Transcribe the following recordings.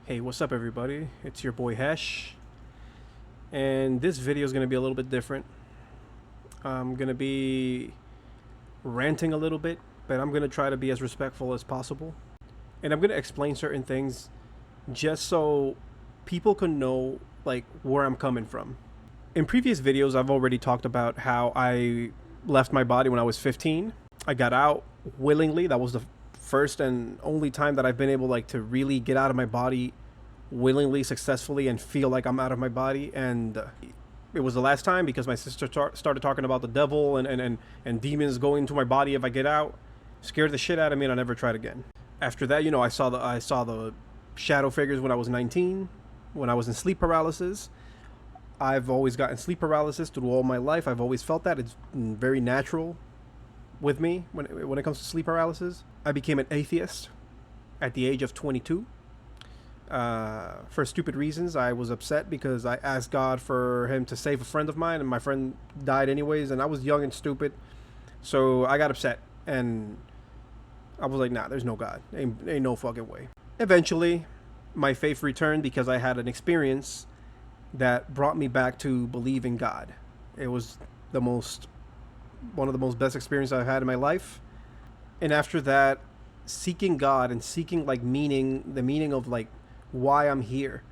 Hey, what's up everybody? It's your boy Hesh, and this video is going to be a little bit different. I'm going to be ranting a little bit, but I'm going to try to be as respectful as possible. And I'm going to explain certain things just so people can know like where I'm coming from. In previous videos, I've already talked about how I left my body when I was 15. I got out willingly. That was the first and only time that I've been able to really get out of my body willingly, successfully, and feel like I'm out of my body. And it was the last time because my sister started talking about the devil and demons going into my body if I get out. Scared the shit out of me, and I never tried again. After that, I saw the shadow figures when I was 19, when I was in sleep paralysis. I've always gotten sleep paralysis through all my life. I've always felt that. It's very natural with me when it comes to sleep paralysis. I became an atheist at the age of 22. For stupid reasons. I was upset because I asked God for him to save a friend of mine, and my friend died anyways, and I was young and stupid. So I got upset, and I was like, nah, there's no God. Ain't no fucking way. Eventually, my faith returned because I had an experience that brought me back to believe in God. It was one of the most best experiences I've had in my life. And after that, seeking God and seeking the meaning of why I'm here,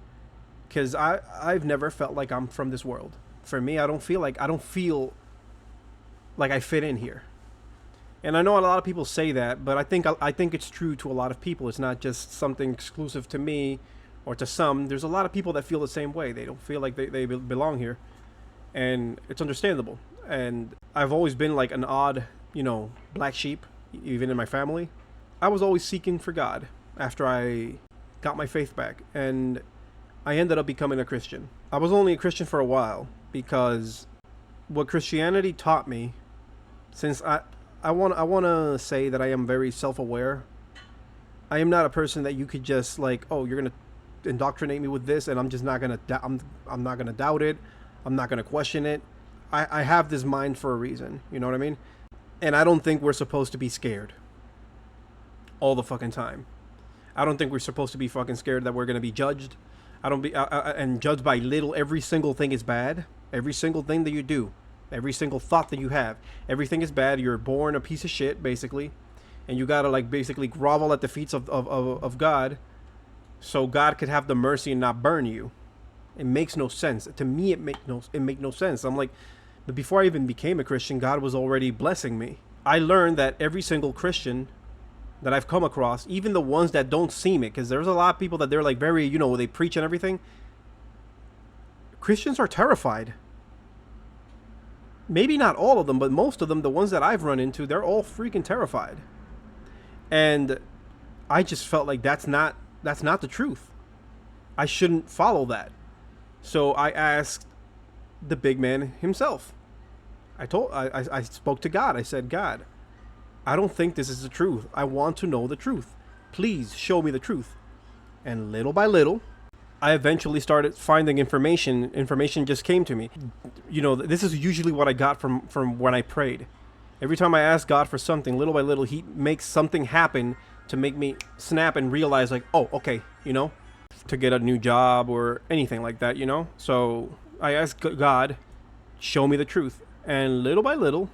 because I've never felt like I'm from this world. For me, I don't feel like I fit in here. And I know a lot of people say that, but I think it's true to a lot of people. It's not just something exclusive to me or to some. There's a lot of people that feel the same way. They don't feel like they belong here, and it's understandable. And I've always been like an odd, black sheep, even in my family. I was always seeking for God after I got my faith back, and I ended up becoming a Christian. I was only a Christian for a while because what Christianity taught me, since I want to say that I am very self-aware. I am not a person that you could just oh, you're going to indoctrinate me with this and I'm just not going to I'm not going to doubt it. I'm not going to question it. I have this mind for a reason, you know what I mean? And I don't think we're supposed to be scared all the fucking time. I don't think we're supposed to be fucking scared that we're going to be judged. And judged by little. Every single thing is bad. Every single thing that you do. Every single thought that you have. Everything is bad. You're born a piece of shit, basically. And you got to basically grovel at the feet of God so God could have the mercy and not burn you. It makes no sense. To me, it make no sense. I'm like, but before I even became a Christian, God was already blessing me. I learned that every single Christian that I've come across, even the ones that don't seem it, because there's a lot of people that they're very, they preach and everything. Christians are terrified. Maybe not all of them, but most of them, the ones that I've run into, they're all freaking terrified. And I just felt like that's not the truth. I shouldn't follow that. So I asked the big man himself. I spoke to God. I said, God, I don't think this is the truth. I want to know the truth. Please show me the truth. And little by little, I eventually started finding information. Information just came to me. This is usually what I got from when I prayed. Every time I ask God for something, little by little, he makes something happen to make me snap and realize oh, okay, to get a new job or anything like that, So I asked God, show me the truth. And little by little,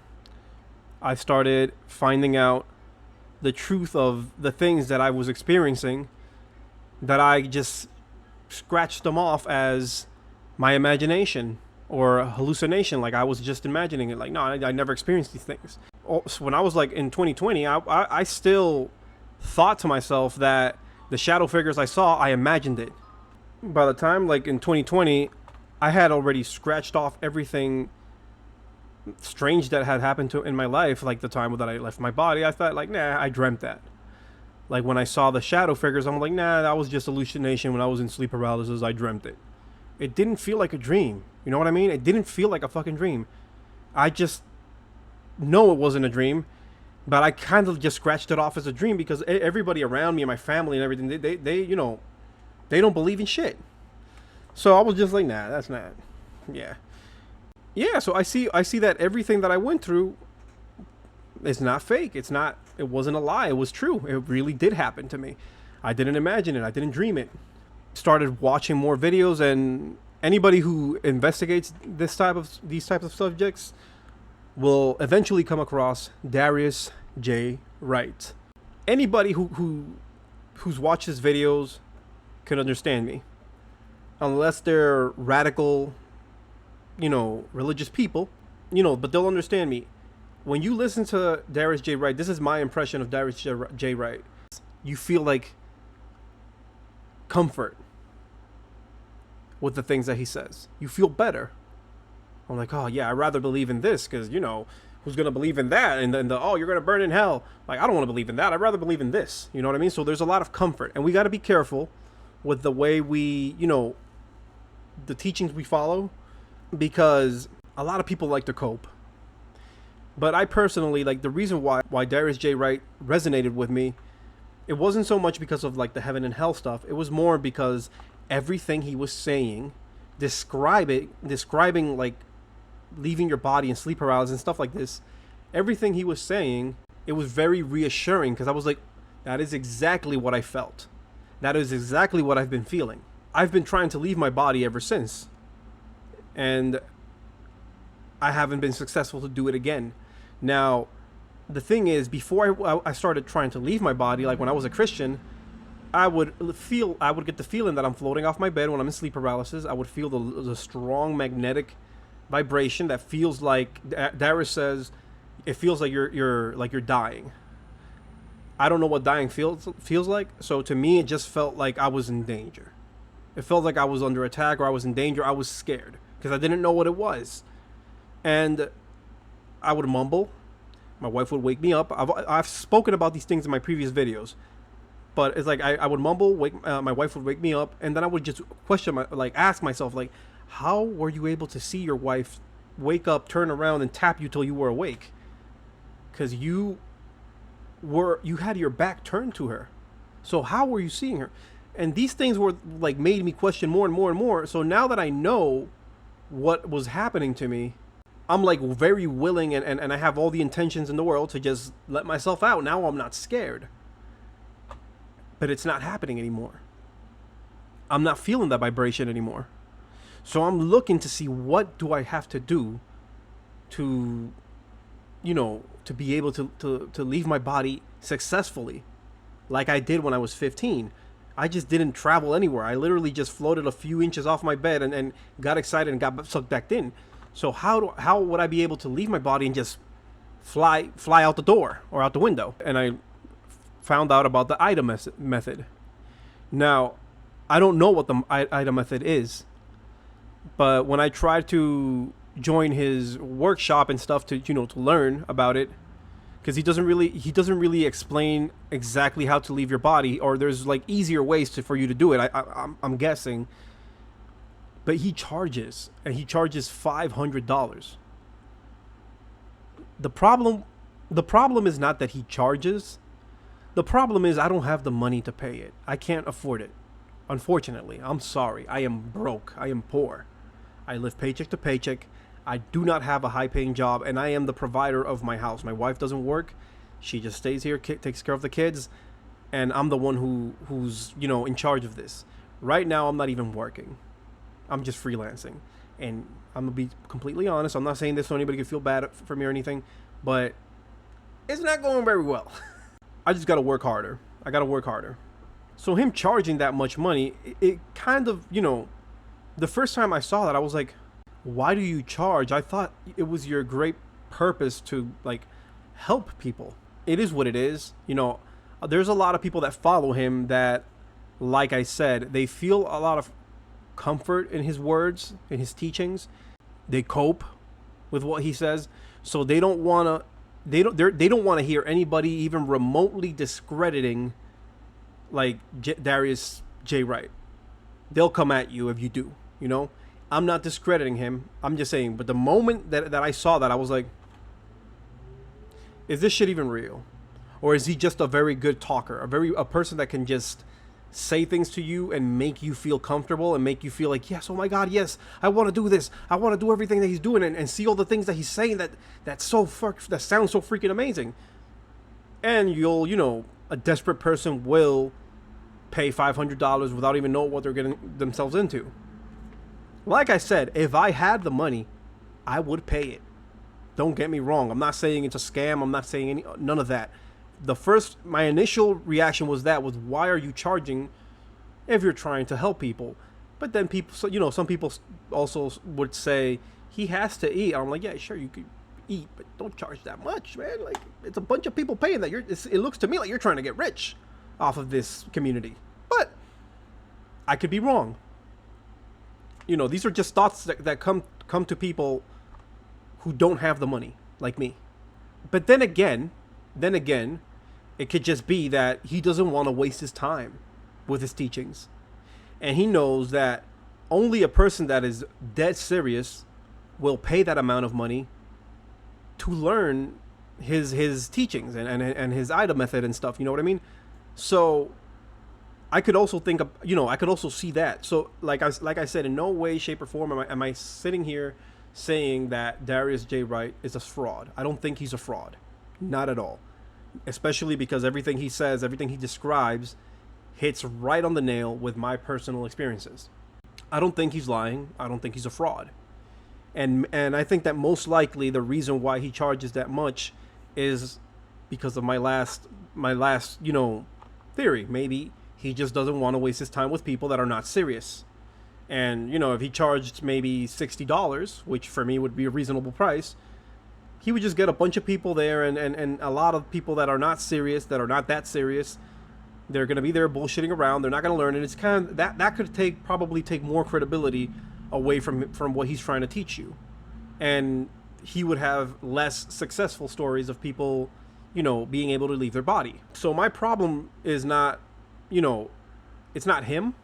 I started finding out the truth of the things that I was experiencing, that I just scratched them off as my imagination or hallucination. I was just imagining it. No, I never experienced these things. So when I was in 2020, I still thought to myself that the shadow figures I saw, I imagined it. By the time in 2020, I had already scratched off everything strange that had happened in my life, the time that I left my body. I thought nah, I dreamt that. When I saw the shadow figures, I'm nah, that was just hallucination. When I was in sleep paralysis, I dreamt it. It didn't feel like a dream. You know what I mean? It didn't feel like a fucking dream. I just know it wasn't a dream, but I kind of just scratched it off as a dream because everybody around me and my family and everything, they don't believe in shit. So I was just nah, that's not. Yeah, so I see that everything that I went through is not fake. It wasn't a lie. It was true. It really did happen to me. I didn't imagine it. I didn't dream it. started watching more videos, and anybody who investigates these types of subjects will eventually come across Darius J. Wright. Anybody who's watched his videos can understand me, unless they're radical, religious people, but they'll understand me. When you listen to Darius J. Wright, this is my impression of Darius J. Wright. You feel like comfort with the things that he says. You feel better. I'm like, oh yeah, I'd rather believe in this, because who's gonna believe in that? And then oh, you're gonna burn in hell. Like, I don't want to believe in that. I'd rather believe in this. You know what I mean? So there's a lot of comfort, and we got to be careful with the way we, the teachings we follow, because a lot of people like to cope. But I personally, like, the reason why Darius J. Wright resonated with me, it wasn't so much because of like the heaven and hell stuff. It was more because everything he was saying, describing like leaving your body and sleep paralysis and stuff like this, everything he was saying, it was very reassuring, because I was like, that is exactly what I felt. That is exactly what I've been feeling. I've been trying to leave my body ever since, and I haven't been successful to do it again. Now, the thing is, before I started trying to leave my body, like when I was a Christian, I would get the feeling that I'm floating off my bed when I'm in sleep paralysis. I would feel the strong magnetic vibration that feels like, Darius says, it feels like you're dying. I don't know what dying feels like. So to me, it just felt like I was in danger. It felt like I was under attack, or I was in danger. I was scared because I didn't know what it was, and I would mumble. My wife would wake me up. I've spoken about these things in my previous videos, but it's like I would mumble. My wife would wake me up, and then I would just ask myself, like, how were you able to see your wife wake up, turn around, and tap you till you were awake? Because you had your back turned to her. So how were you seeing her? And these things were like made me question more and more and more. So now that I know what was happening to me, I'm like very willing, and I have all the intentions in the world to just let myself out. Now I'm not scared. But it's not happening anymore. I'm not feeling that vibration anymore. So I'm looking to see, what do I have to do to be able to leave my body successfully, like I did when I was 15. I just didn't travel anywhere. I literally just floated a few inches off my bed and got excited and got sucked back in. So how would I be able to leave my body and just fly out the door or out the window? And I found out about the IDA method. Now, I don't know what the IDA method is, but when I tried to join his workshop and stuff to learn about it, because he doesn't really explain exactly how to leave your body, or there's like easier ways for you to do it. I'm guessing, but he charges $500. The problem is not that he charges. The problem is I don't have the money to pay it. I can't afford it. Unfortunately, I'm sorry. I am broke. I am poor. I live paycheck to paycheck. I do not have a high-paying job, and I am the provider of my house. My wife doesn't work. She just stays here, takes care of the kids, and I'm the one who's in charge of this. Right now, I'm not even working. I'm just freelancing. And I'm going to be completely honest. I'm not saying this so anybody can feel bad for me or anything, but it's not going very well. I just got to work harder. I got to work harder. So him charging that much money, it kind of, the first time I saw that, I was like, why do you charge? I thought it was your great purpose to like help people. It is what it is. There's a lot of people that follow him that, like I said, they feel a lot of comfort in his words, in his teachings. They cope with what he says, so they don't want to hear anybody even remotely discrediting like Darius J. Wright. They'll come at you if you do. I'm not discrediting him. I'm just saying, but the moment that I saw that, I was like, is this shit even real? Or is he just a very good talker, a person that can just say things to you and make you feel comfortable and make you feel like, yes, oh my God, yes, I want to do this. I want to do everything that he's doing and see all the things that he's saying that sounds so freaking amazing. And a desperate person will pay $500 without even knowing what they're getting themselves into. Like I said, if I had the money, I would pay it. Don't get me wrong. I'm not saying it's a scam. I'm not saying none of that. My initial reaction was why are you charging if you're trying to help people? But then people, some people also would say he has to eat. I'm like, yeah, sure, you could eat, but don't charge that much, man. Like, it's a bunch of people paying that. It looks to me like you're trying to get rich off of this community. But I could be wrong. These are just thoughts that come to people who don't have the money, like me. But then again, it could just be that he doesn't want to waste his time with his teachings. And he knows that only a person that is dead serious will pay that amount of money to learn his teachings and his Ida method and stuff. You know what I mean? So I could also think of, I could also see that. So like I said, in no way, shape, or form am I sitting here saying that Darius J. Wright is a fraud. I don't think he's a fraud. Not at all. Especially because everything he says, everything he describes hits right on the nail with my personal experiences. I don't think he's lying. I don't think he's a fraud. And I think that most likely the reason why he charges that much is because of my last theory. Maybe he just doesn't want to waste his time with people that are not serious. And, if he charged maybe $60, which for me would be a reasonable price, he would just get a bunch of people there and a lot of people that are not serious, that are not that serious. They're going to be there bullshitting around. They're not going to learn. And it's kind of that could probably take more credibility away from what he's trying to teach you. And he would have less successful stories of people, being able to leave their body. So my problem is not, it's not him.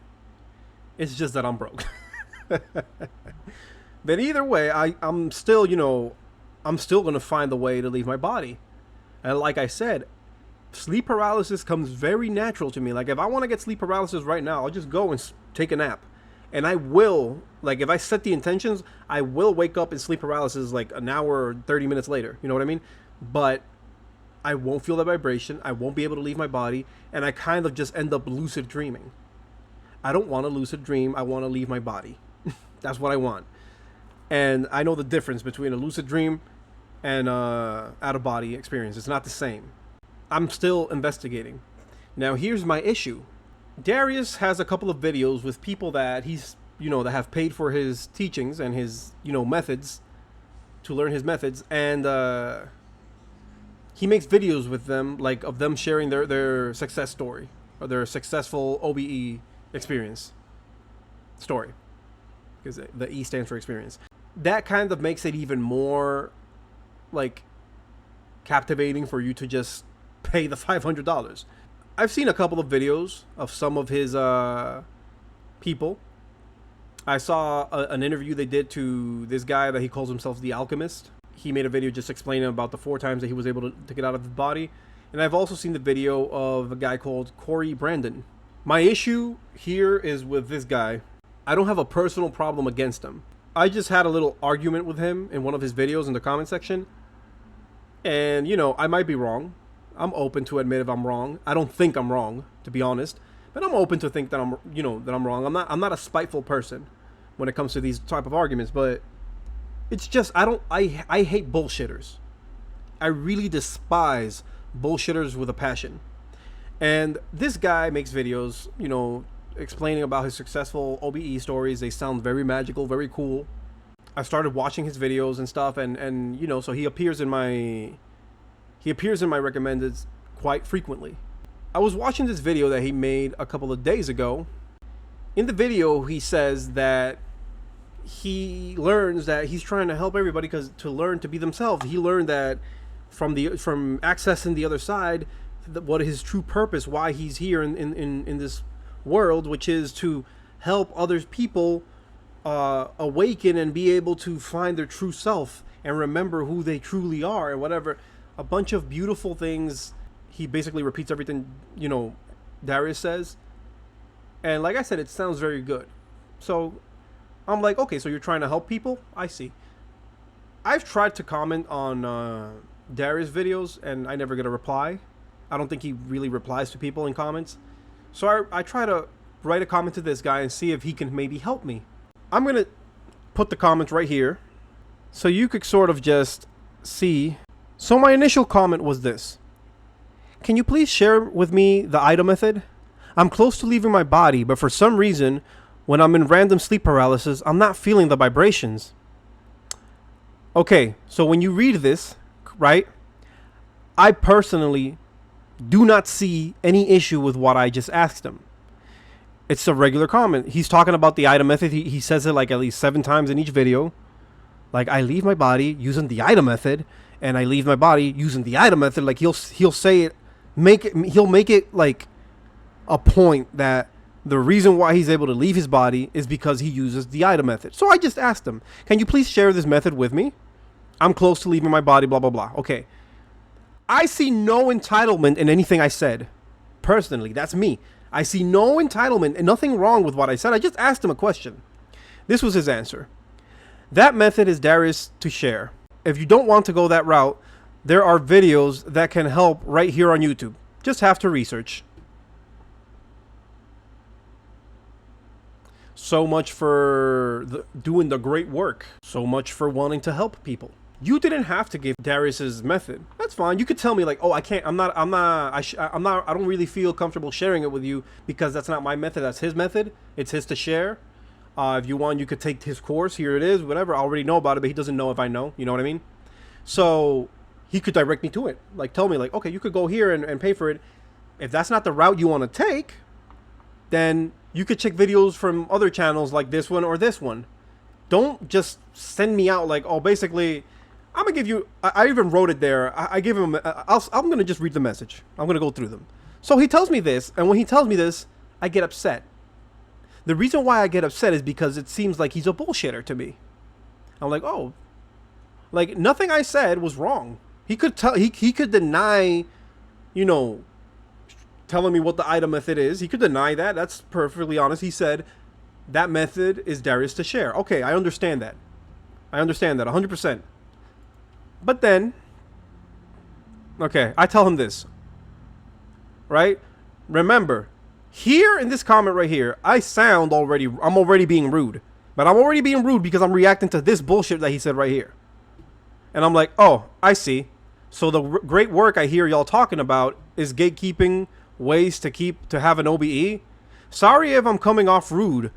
It's just that I'm broke. But either way, I'm still going to find the way to leave my body. And like I said, sleep paralysis comes very natural to me. Like, if I want to get sleep paralysis right now, I'll just go and take a nap. And I will, like, if I set the intentions, I will wake up in sleep paralysis like an hour or 30 minutes later. You know what I mean? But I won't feel that vibration. I won't be able to leave my body. And I kind of just end up lucid dreaming. I don't want to lucid dream. I want to leave my body. That's what I want. And I know the difference between a lucid dream and out-of-body experience. It's not the same. I'm still investigating. Now, here's my issue. Darius has a couple of videos with people that he's, that have paid for his teachings and his, methods, to learn his methods. And he makes videos with them, like, of them sharing their success story or their successful OBE experience story, because the E stands for experience. That kind of makes it even more, like, captivating for you to just pay the $500. I've seen a couple of videos of some of his people. I saw an interview they did to this guy that he calls himself the Alchemist. He made a video just explaining about the 4 times that he was able to get out of his body. And I've also seen the video of a guy called Corey Brandon. My issue here is with this guy. I don't have a personal problem against him. I just had a little argument with him in one of his videos in the comment section. And, I might be wrong. I'm open to admit if I'm wrong. I don't think I'm wrong, to be honest. But I'm open to think that I'm wrong. I'm not a spiteful person when it comes to these type of arguments. But it's just, I hate bullshitters. I really despise bullshitters with a passion. And this guy makes videos, explaining about his successful OBE stories. They sound very magical, very cool. I started watching his videos and stuff, and so he appears in my recommended quite frequently. I was watching this video that he made a couple of days ago. In the video, he says that he learns that he's trying to help everybody to learn to be themselves. He learned that from accessing the other side, what his true purpose, why he's here in this world, which is to help other people awaken and be able to find their true self and remember who they truly are and whatever. A bunch of beautiful things. He basically repeats everything, Darius says. And like I said, it sounds very good. So I'm like, okay, so you're trying to help people? I see. I've tried to comment on Darius videos and I never get a reply. I don't think he really replies to people in comments. So I try to write a comment to this guy and see if he can maybe help me. I'm going to put the comments right here so you could sort of just see. So my initial comment was this. Can you please share with me the Ida method? I'm close to leaving my body, but for some reason, when I'm in random sleep paralysis, I'm not feeling the vibrations. Okay, so when you read this, right, I personally do not see any issue with what I just asked him. It's a regular comment. He's talking about the Ida method. He says it like at least 7 times in each video. Like, I leave my body using the Ida method, and I leave my body using the Ida method. Like, he'll say it, he'll make it like a point that the reason why he's able to leave his body is because he uses the Ida method. So I just asked him, can you please share this method with me? I'm close to leaving my body, blah, blah, blah. Okay. I see no entitlement in anything I said. Personally, that's me. I see no entitlement and nothing wrong with what I said. I just asked him a question. This was his answer. That method is Darius to share. If you don't want to go that route, there are videos that can help right here on YouTube. Just have to research. So much for doing the great work. So much for wanting to help people. You didn't have to give Darius's method. That's fine. You could tell me like, oh, I can't. I don't really feel comfortable sharing it with you because that's not my method. That's his method. It's his to share. If you want, you could take his course. Here it is. Whatever. I already know about it, but he doesn't know if I know. You know what I mean? So he could direct me to it. Like, tell me like, okay, you could go here and pay for it. If that's not the route you want to take, then you could check videos from other channels like this one or this one. Don't just send me out like, oh, basically, I'm going to give you, I even wrote it there. I give him, I'm going to just read the message. I'm going to go through them. So he tells me this, and when he tells me this, I get upset. The reason why I get upset is because it seems like he's a bullshitter to me. I'm like, oh, like nothing I said was wrong. He could tell, he could deny, you know, telling me what the Ida method is. He could deny that. That's perfectly honest. He said that method is Darius to share. Okay, I understand that. I understand that 100%. But then, okay, I tell him this, right? Remember, here in this comment right here, I'm already being rude. But I'm already being rude because I'm reacting to this bullshit that he said right here. And I'm like, oh, I see. So the great work I hear y'all talking about is gatekeeping, ways to have an OBE. Sorry if I'm coming off rude,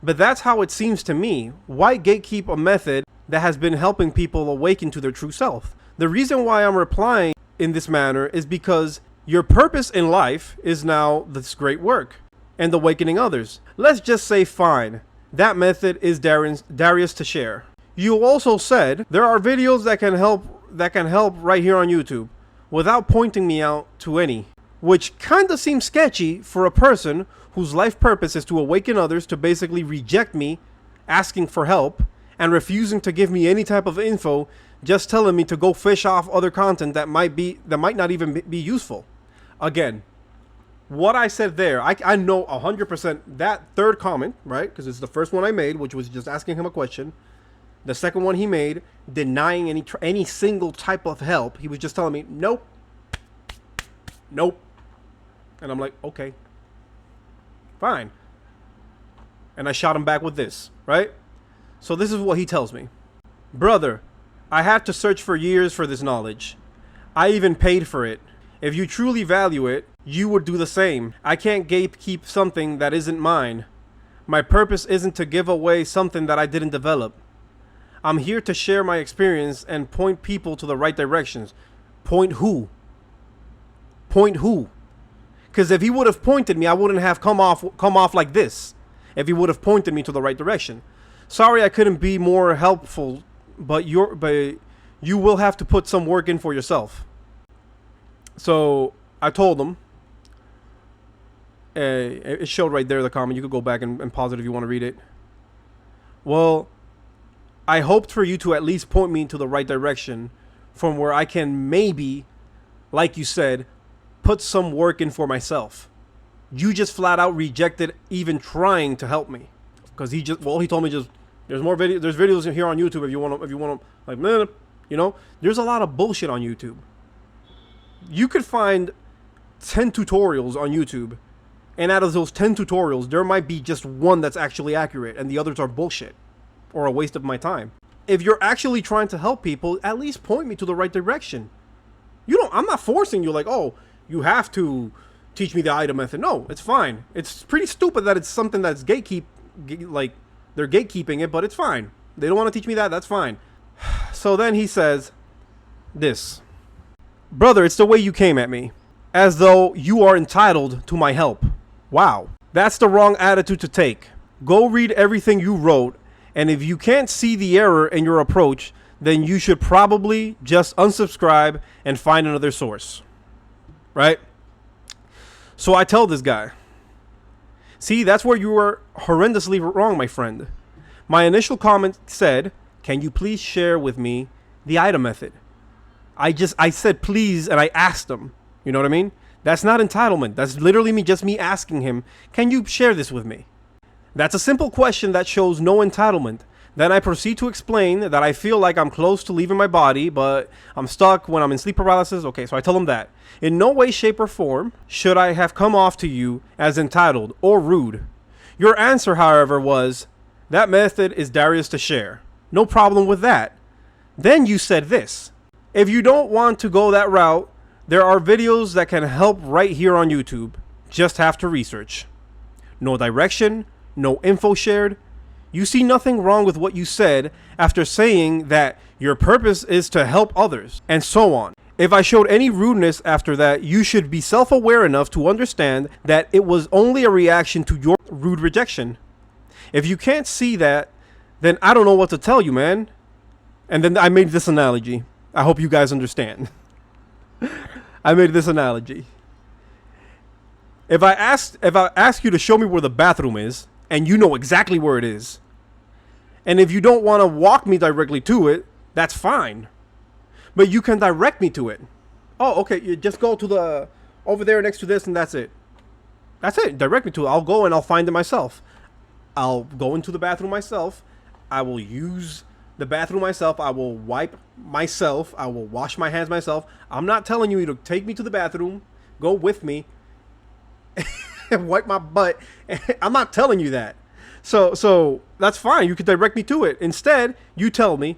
but that's how it seems to me. Why gatekeep a method that has been helping people awaken to their true self? The reason why I'm replying in this manner is because your purpose in life is now this great work and awakening others. Let's just say fine. That method is Darius to share. You also said there are videos that can help right here on YouTube without pointing me out to any, which kind of seems sketchy for a person whose life purpose is to awaken others to basically reject me asking for help and refusing to give me any type of info, just telling me to go fish off other content that might not even be useful. Again, what I said there, I know 100% that third comment, right? Because it's the first one I made, which was just asking him a question. The second one he made, denying any single type of help. He was just telling me, nope. Nope. And I'm like, okay. Fine. And I shot him back with this, right? So this is what he tells me. Brother, I had to search for years for this knowledge. I even paid for it. If you truly value it, you would do the same. I can't gatekeep something that isn't mine. My purpose isn't to give away something that I didn't develop. I'm here to share my experience and point people to the right directions. Point who? Point who? Because if he would have pointed me, I wouldn't have come off like this. If he would have pointed me to the right direction. Sorry I couldn't be more helpful, but you will have to put some work in for yourself. So I told him. It showed right there the comment. You could go back and pause it if you want to read it. Well, I hoped for you to at least point me into the right direction from where I can maybe, like you said, put some work in for myself. You just flat out rejected even trying to help me. Because he told me just, there's videos here on YouTube if you want to, like, nah, you know, there's a lot of bullshit on YouTube. You could find 10 tutorials on YouTube And out of those 10 tutorials, there might be just one that's actually accurate and the others are bullshit or a waste of my time. If you're actually trying to help people, at least point me to the right direction. I'm not forcing you like, oh, you have to teach me the item method. No, it's fine. It's pretty stupid that it's something that's they're gatekeeping it, but it's fine. They don't want to teach me that, that's fine. So then he says this. Brother, it's the way you came at me. As though you are entitled to my help. Wow. That's the wrong attitude to take. Go read everything you wrote, and if you can't see the error in your approach, then you should probably just unsubscribe and find another source. Right? So I tell this guy, see, that's where you were horrendously wrong, my friend. My initial comment said, can you please share with me the item method? I said please, and I asked him. You know what I mean? That's not entitlement. That's literally me asking him, can you share this with me? That's a simple question that shows no entitlement. Then I proceed to explain that I feel like I'm close to leaving my body, but I'm stuck when I'm in sleep paralysis. Okay, so I tell him that. In no way, shape, or form should I have come off to you as entitled or rude. Your answer, however, was, that method is Darius to share. No problem with that. Then you said this. If you don't want to go that route, there are videos that can help right here on YouTube. Just have to research. No direction, no info shared. You see nothing wrong with what you said after saying that your purpose is to help others, and so on. If I showed any rudeness after that, you should be self-aware enough to understand that it was only a reaction to your rude rejection. If you can't see that, then I don't know what to tell you, man. And then I made this analogy. I hope you guys understand. I made this analogy. If I ask you to show me where the bathroom is, and you know exactly where it is, and if you don't want to walk me directly to it, that's fine. But you can direct me to it. Oh, okay, you just go to the over there next to this, and that's it. That's it. Direct me to it. I'll go and I'll find it myself. I'll go into the bathroom myself. I will use the bathroom myself. I will wipe myself. I will wash my hands myself. I'm not telling you to take me to the bathroom, go with me, and wipe my butt. I'm not telling you that. So that's fine. You can direct me to it. Instead, you tell me,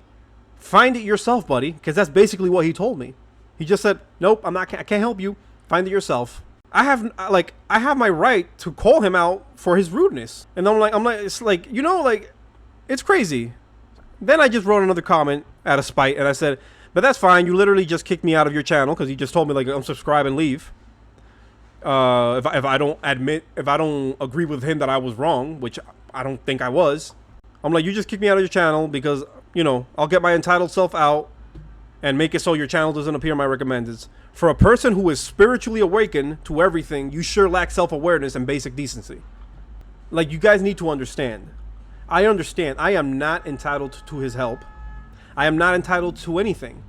find it yourself, buddy, because that's basically what he told me. He just said, nope, I can't help you. Find it yourself. I have my right to call him out for his rudeness. And I'm like, it's like, it's crazy. Then I just wrote another comment out of spite, and I said, but that's fine. You literally just kicked me out of your channel because you just told me like unsubscribe and leave. If I don't agree with him that I was wrong, which I don't think I was, I'm like, you just kicked me out of your channel because, I'll get my entitled self out and make it so your channel doesn't appear in my recommendeds. For a person who is spiritually awakened to everything, you sure lack self-awareness and basic decency. Like, you guys need to understand. I understand. I am not entitled to his help. I am not entitled to anything.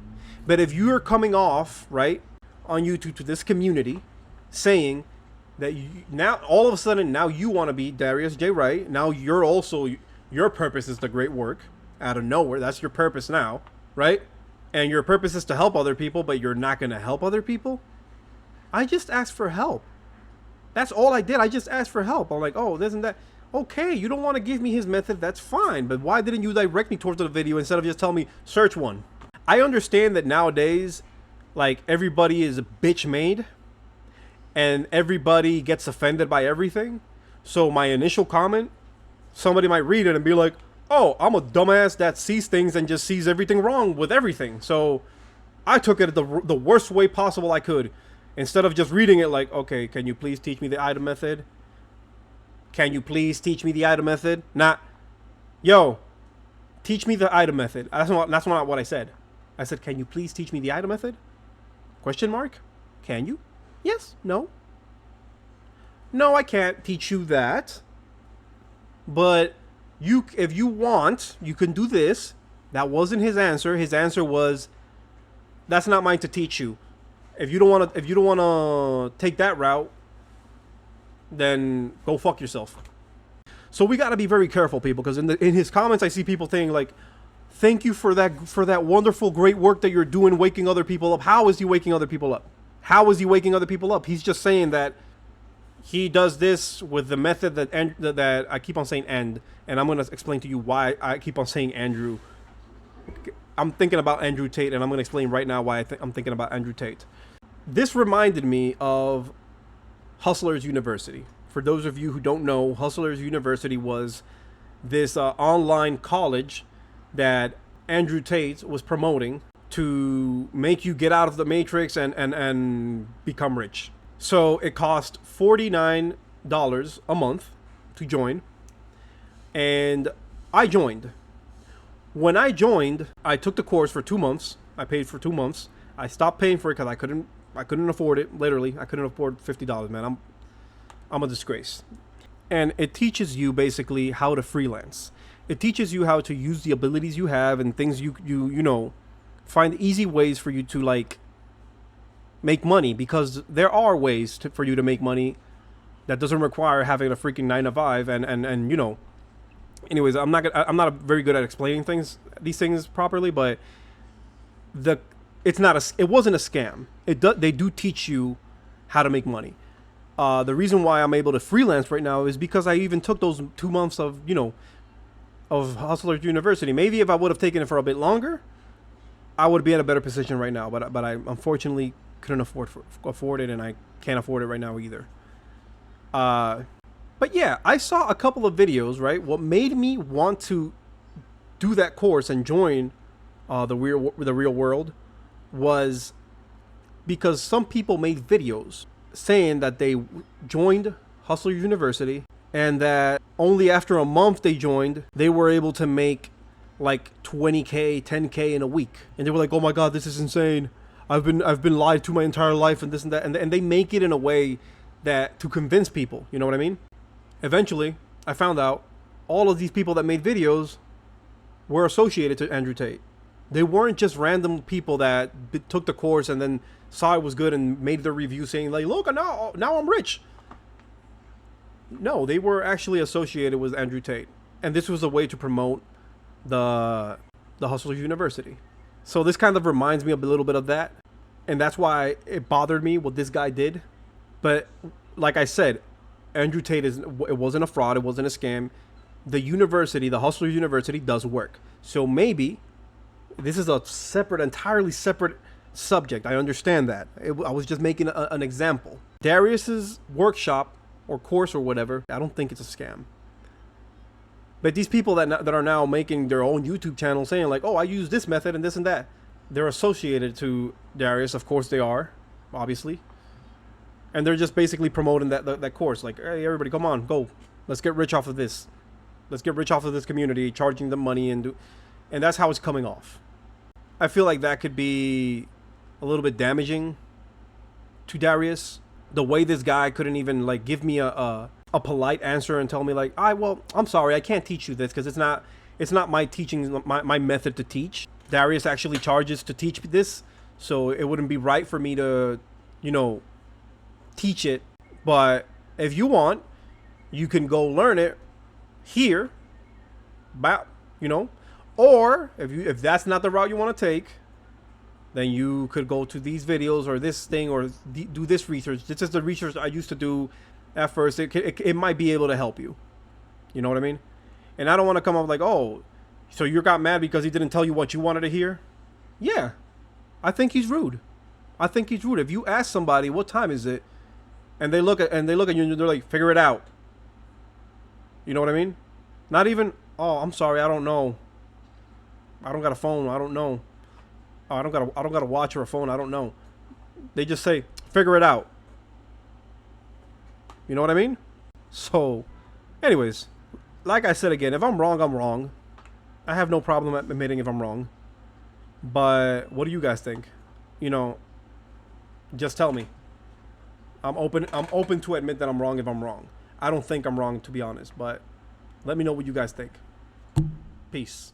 But if you are coming off, right, on YouTube to this community, saying that now all of a sudden now you want to be Darius J. Wright, now you're also, your purpose is the great work out of nowhere. That's your purpose now, right? And your purpose is to help other people, but you're not going to help other people. I just asked for help. That's all I did. I just asked for help. I'm like, oh, isn't that okay? You don't want to give me his method. That's fine. But why didn't you direct me towards the video instead of just telling me search one? I understand that nowadays, like, everybody is a bitch made and everybody gets offended by everything. So my initial comment, somebody might read it and be like, oh, I'm a dumbass that sees things and just sees everything wrong with everything. So I took it the worst way possible I could. Instead of just reading it like, okay, can you please teach me the item method? Can you please teach me the item method? Not, yo, teach me the item method. That's not what I said. I said, can you please teach me the item method? Question mark? Can you? Yes. No. No, I can't teach you that. But if you want, you can do this. That wasn't his answer. His answer was, that's not mine to teach you. If you don't want to take that route, then go fuck yourself. So we got to be very careful, people, because in his comments I see people saying like, thank you for that wonderful great work that you're doing waking other people up. How is he waking other people up? How is he waking other people up? He's just saying that He does this with the method that I keep on saying and I'm going to explain to you why I keep on saying Andrew. I'm thinking about Andrew Tate, and I'm going to explain right now why I'm thinking about Andrew Tate. This reminded me of Hustlers University. For those of you who don't know, Hustlers University was this online college that Andrew Tate was promoting to make you get out of the matrix and become rich. So it cost $49 a month to join, and I joined. When I joined, I took the course for 2 months. I paid for 2 months. I stopped paying for it because I couldn't afford it. Literally, I couldn't afford $50, man. I'm a disgrace. And it teaches you basically how to freelance. It teaches you how to use the abilities you have and things you know, find easy ways for you to like make money, because there are ways for you to make money that doesn't require having a freaking 9 to 5 and you know. Anyways, I'm not very good at explaining these things properly, but it wasn't a scam. They do teach you how to make money. The reason why I'm able to freelance right now is because I even took those 2 months of Hustlers University. Maybe if I would have taken it for a bit longer, I would be in a better position right now. But I unfortunately couldn't afford it, and I can't afford it right now either. But yeah, I saw a couple of videos, right? What made me want to do that course and join the real world was because some people made videos saying that they joined Hustler University and that only after a month they joined, they were able to make like 20K, 10K in a week. And they were like, "Oh my God, this is insane. I've been lied to my entire life," and this and that. And they make it in a way that to convince people, you know what I mean? Eventually, I found out all of these people that made videos were associated to Andrew Tate. They weren't just random people that took the course and then saw it was good and made their review saying like, "Look, now I'm rich." No, they were actually associated with Andrew Tate, and this was a way to promote the Hustlers University. So this kind of reminds me a little bit of that, and that's why it bothered me what this guy did. But like I said, Andrew Tate it wasn't a fraud, it wasn't a scam. The university, the Hustlers University, does work. So maybe this is a entirely separate subject. I understand that. I was just making an example. Darius's workshop or course or whatever, I don't think it's a scam. But these people that are now making their own YouTube channel saying like, "Oh, I use this method and this and that," they're associated to Darius. Of course they are, obviously. And they're just basically promoting that course. Like, "Hey, everybody, come on, go. Let's get rich off of this. Let's get rich off of this community," charging them money and that's how it's coming off. I feel like that could be a little bit damaging to Darius. The way this guy couldn't even like give me a polite answer and tell me like, "Well, I'm sorry, I can't teach you this because it's not my teaching, my method to teach. Darius actually charges to teach this, so it wouldn't be right for me to, teach it. But if you want, you can go learn it here, or if that's not the route you want to take, then you could go to these videos or this thing or do this research. This is the research I used to do at first. It might be able to help you. You know what I mean? And I don't want to come up like, "Oh, so you got mad because he didn't tell you what you wanted to hear?" Yeah, I think he's rude. If you ask somebody what time is it, and they look at you and they're like, "Figure it out." You know what I mean? Not even, "Oh, I'm sorry, I don't know. I don't got a phone. I don't know. Oh, I don't got a watch or a phone. I don't know." They just say, "Figure it out." You know what I mean? So, anyways, like I said again, if I'm wrong, I'm wrong. I have no problem admitting if I'm wrong. But what do you guys think? Just tell me. I'm open to admit that I'm wrong if I'm wrong. I don't think I'm wrong, to be honest, but let me know what you guys think. Peace.